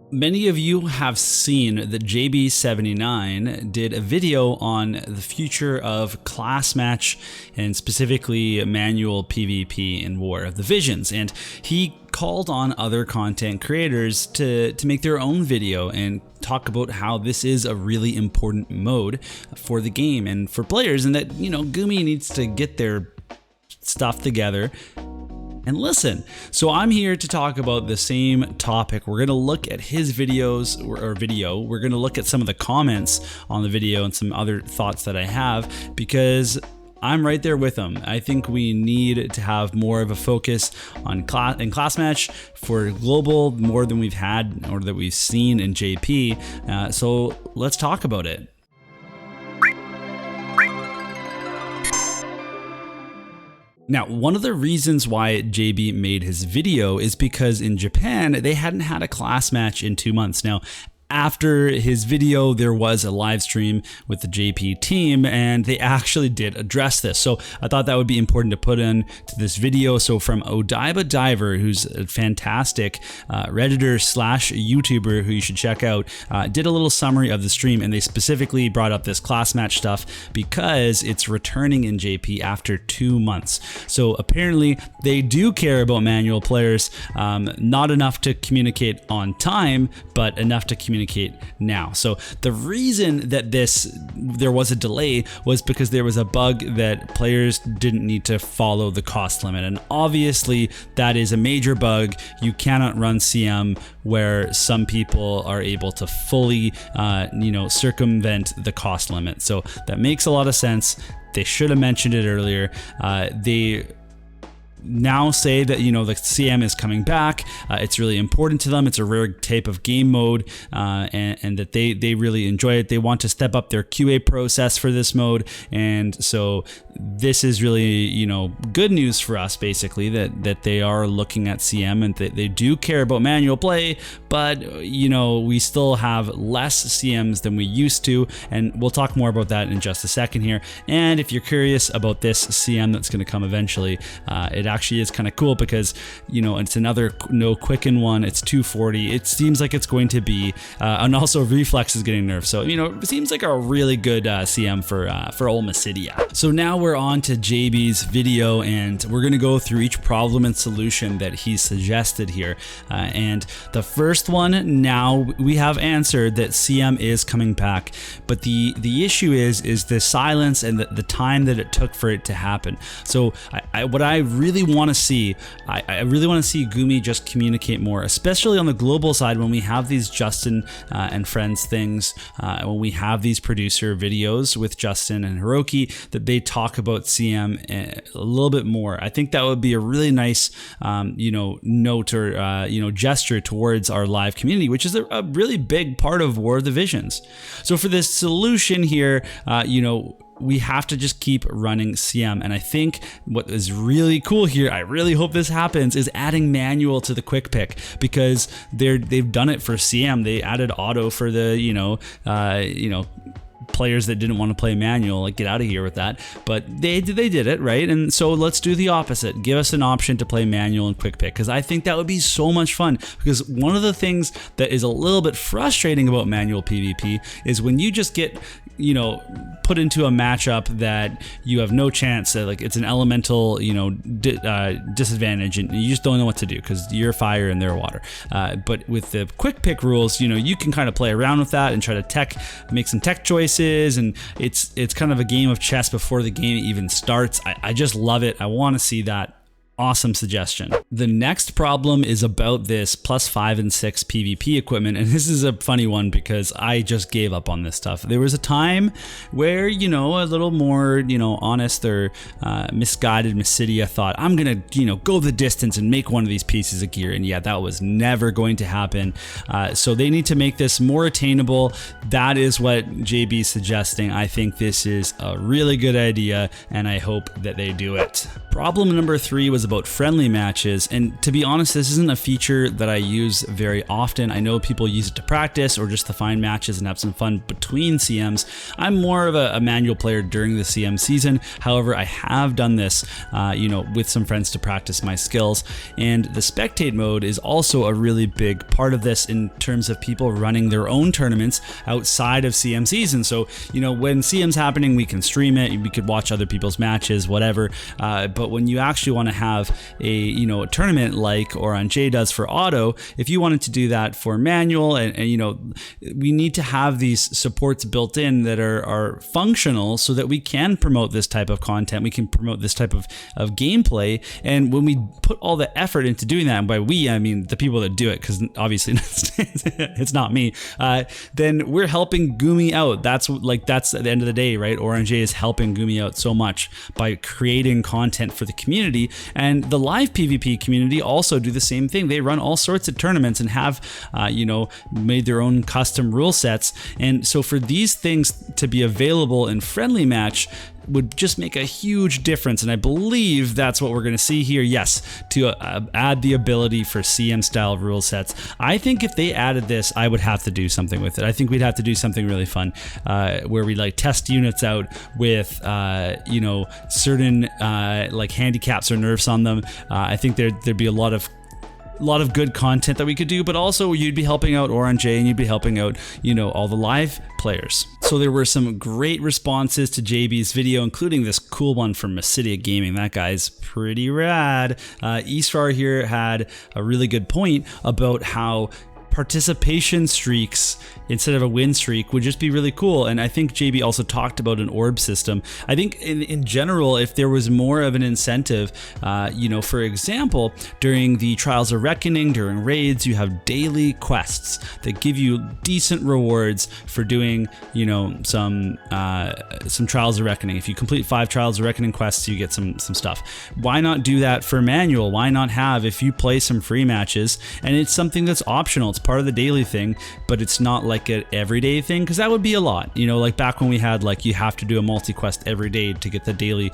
Many of you have seen that JB79 did a video on the future of class match and specifically manual PvP in War of the Visions, and he called on other content creators to make their own video and talk about how this is a really important mode for the game and for players, and that, you know, Gumi needs to get their stuff together and listen. So I'm here to talk about the same topic. We're going to look at his videos or video. We're going to look at some of the comments on the video and some other thoughts that I have, because I'm right there with him. I think we need to have more of a focus on class match for global, more than we've had or that we've seen in JP. So let's talk about it. Now, one of the reasons why JB made his video is because in Japan, they hadn't had a class match in 2 months. Now, after his video, there was a live stream with the JP team, and they actually did address this. So I thought that would be important to put in to this video. So from Odaiba Diver, who's a fantastic Redditor slash YouTuber who you should check out, did a little summary of the stream, and they specifically brought up this class match stuff because it's returning in JP after 2 months. So apparently they do care about manual players, not enough to communicate on time, but enough to communicate now. So the reason that there was a delay was because there was a bug that players didn't need to follow the cost limit, and obviously that is a major bug. You cannot run CM where some people are able to fully circumvent the cost limit. So that makes a lot of sense. They should have mentioned it earlier. They now say that, you know, the CM is coming back. It's really important to them. It's a rare type of game mode, and that they really enjoy it. They want to step up their QA process for this mode, and so this is really, you know, good news for us, basically, that they are looking at CM and that they do care about manual play, but, you know, we still have less CMs than we used to, and we'll talk more about that in just a second here. And if you're curious about this CM that's going to come eventually, it actually is kind of cool because, you know, it's another no quicken one. It's 240. It seems like it's going to be, and also Reflex is getting nerfed. So, you know, it seems like a really good CM for old Mysidia. So now we're on to JB's video, and we're going to go through each problem and solution that he suggested here. And the first one, now we have answered that CM is coming back, but the issue is the silence and the time that it took for it to happen. So what I really want to see, I really want to see Gumi just communicate more, especially on the global side when we have these Justin and Friends things, when we have these producer videos with Justin and Hiroki, that they talk about CM a little bit more. I think that would be a really nice, note or, gesture towards our live community, which is a really big part of War of the Visions. So for this solution here, we have to just keep running CM. And I think what is really cool here, I really hope this happens, is adding manual to the quick pick, because they've done it for CM. They added auto for the, players that didn't want to play manual, like, get out of here with that. But they did it, right? And so let's do the opposite. Give us an option to play manual and quick pick, because I think that would be so much fun. Because one of the things that is a little bit frustrating about manual PvP is when you just get, put into a matchup that you have no chance, like it's an elemental, disadvantage, and you just don't know what to do because you're fire and they're water. But with the quick pick rules, you can kind of play around with that and try to make some tech choices, and it's kind of a game of chess before the game even starts. I just love it. I want to see that. Awesome suggestion. The next problem is about this +5 and 6 PvP equipment, and this is a funny one because I just gave up on this stuff. There was a time where, a little more, honest or misguided Mysidia thought, I'm gonna, go the distance and make one of these pieces of gear, and yeah, that was never going to happen. So they need to make this more attainable. That is what JB is suggesting. I think this is a really good idea, and I hope that they do it. Problem number 3 was about friendly matches, and to be honest, this isn't a feature that I use very often. I know people use it to practice or just to find matches and have some fun between CMs. I'm more of a manual player during the CM season. However, I have done this, with some friends to practice my skills, and the spectate mode is also a really big part of this in terms of people running their own tournaments outside of CM season. So, when CM's happening, we can stream it, we could watch other people's matches, whatever. But when you actually want to have a tournament like Orange does for auto, if you wanted to do that for manual, and we need to have these supports built in that are functional so that we can promote this type of content, we can promote this type of gameplay. And when we put all the effort into doing that, and by we I mean the people that do it, because obviously it's not me, then we're helping Gumi out. That's at the end of the day, right? Orange is helping Gumi out so much by creating content for the community, and the live PvP community also do the same thing. They run all sorts of tournaments and have made their own custom rule sets, and so for these things to be available in friendly match would just make a huge difference, and I believe that's what we're going to see here. Yes, to add the ability for CM style rule sets. I think if they added this, I would have to do something with it. I think we'd have to do something really fun, where we test units out with certain handicaps or nerfs on them. I think there'd be a lot of good content that we could do, but also you'd be helping out Orange and you'd be helping out all the live players. So there were some great responses to JB's video, including this cool one from Mysidia Gaming. That guy's pretty rad. Israr here had a really good point about how participation streaks instead of a win streak would just be really cool. And I think JB also talked about an orb system. I think in general, if there was more of an incentive, for example, during the Trials of Reckoning, during raids, you have daily quests that give you decent rewards for doing, some Trials of Reckoning. If you complete 5 Trials of Reckoning quests, you get some stuff. Why not do that for manual? Why not have, if you play some free matches, and it's something that's optional, it's part of the daily thing, but it's not like an everyday thing, because that would be a lot. Like back when we had you have to do a multi-quest every day to get the daily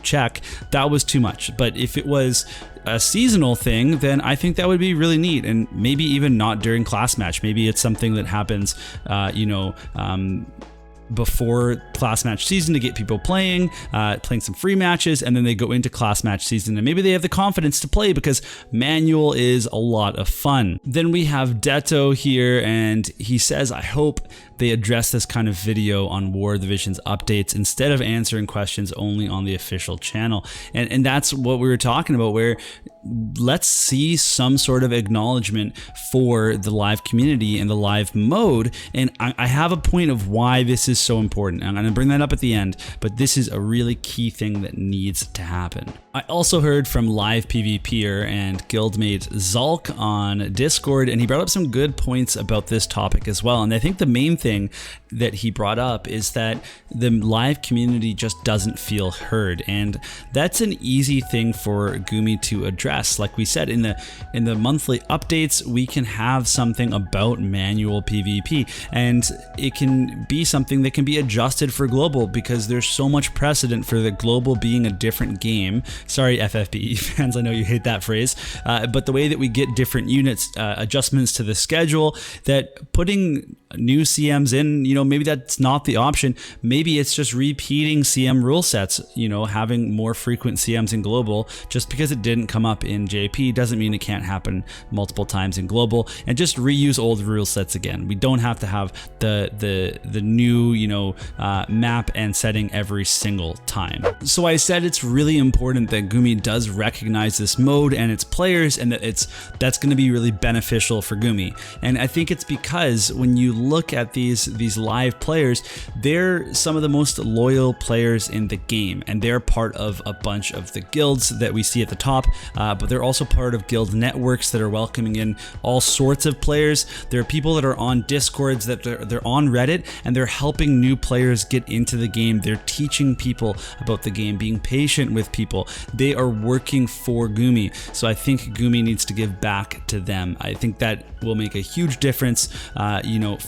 check, that was too much. But if it was a seasonal thing, then I think that would be really neat, and maybe even not during class match. Maybe it's something that happens before class match season to get people playing some free matches, and then they go into class match season and maybe they have the confidence to play because manual is a lot of fun. Then we have Detto here, and he says, I hope they address this kind of video on War of the Visions updates instead of answering questions only on the official channel. And that's what we were talking about, where let's see some sort of acknowledgement for the live community and the live mode. And I have a point of why this is so important. I'm going to bring that up at the end, but this is a really key thing that needs to happen. I also heard from live PvPer and guildmate Zulk on Discord, and he brought up some good points about this topic as well. And I think the main thing that he brought up is that the live community just doesn't feel heard, and that's an easy thing for Gumi to address. Like we said, in the monthly updates, we can have something about manual PvP, and it can be something that can be adjusted for global, because there's so much precedent for the global being a different game. Sorry, FFBE fans, I know you hate that phrase, but the way that we get different units, adjustments to the schedule, that putting new CMs in, maybe that's not the option. Maybe it's just repeating CM rule sets, having more frequent CMs in global. Just because it didn't come up in JP doesn't mean it can't happen multiple times in global, and just reuse old rule sets again. We don't have to have the new, map and setting every single time. So I said it's really important that Gumi does recognize this mode and its players, and that that's going to be really beneficial for Gumi. And I think it's because when you look at these live players, they're some of the most loyal players in the game, and they're part of a bunch of the guilds that we see at the top, but they're also part of guild networks that are welcoming in all sorts of players. There are people that are on Discords, that they're on Reddit, and they're helping new players get into the game. They're teaching people about the game, being patient with people. They are working for Gumi, so I think Gumi needs to give back to them. I think that will make a huge difference,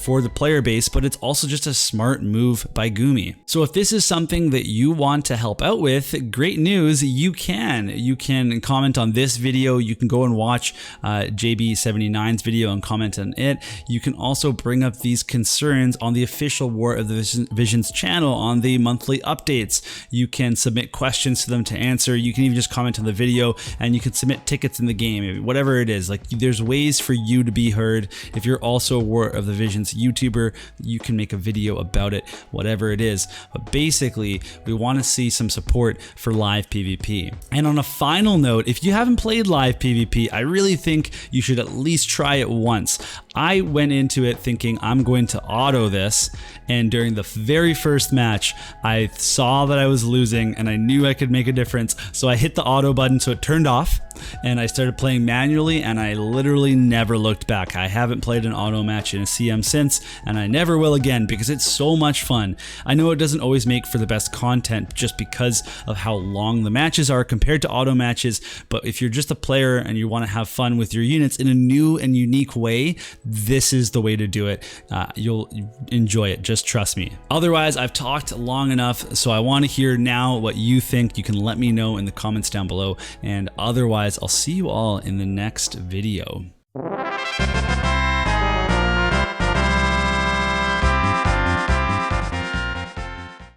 for the player base. base, but it's also just a smart move by Gumi. So if this is something that you want to help out with, great news, you can. You can comment on this video. You can go and watch JB79's video and comment on it. You can also bring up these concerns on the official War of the Visions channel on the monthly updates. You can submit questions to them to answer. You can even just comment on the video, and you can submit tickets in the game, whatever it is. Like, there's ways for you to be heard. If you're also a War of the Visions YouTuber, you can make a video about it, whatever it is. But basically, we want to see some support for live PvP. And on a final note, if you haven't played live PvP, I really think you should at least try it once. I went into it thinking I'm going to auto this, and during the very first match, I saw that I was losing and I knew I could make a difference, so I hit the auto button so it turned off, and I started playing manually, and I literally never looked back. I haven't played an auto match in a CM since, and I never will again because it's so much fun. I know it doesn't always make for the best content just because of how long the matches are compared to auto matches, but if you're just a player and you want to have fun with your units in a new and unique way, this is the way to do it. You'll enjoy it, just trust me. Otherwise, I've talked long enough, so I want to hear now what you think. You can let me know in the comments down below, and otherwise I'll see you all in the next video.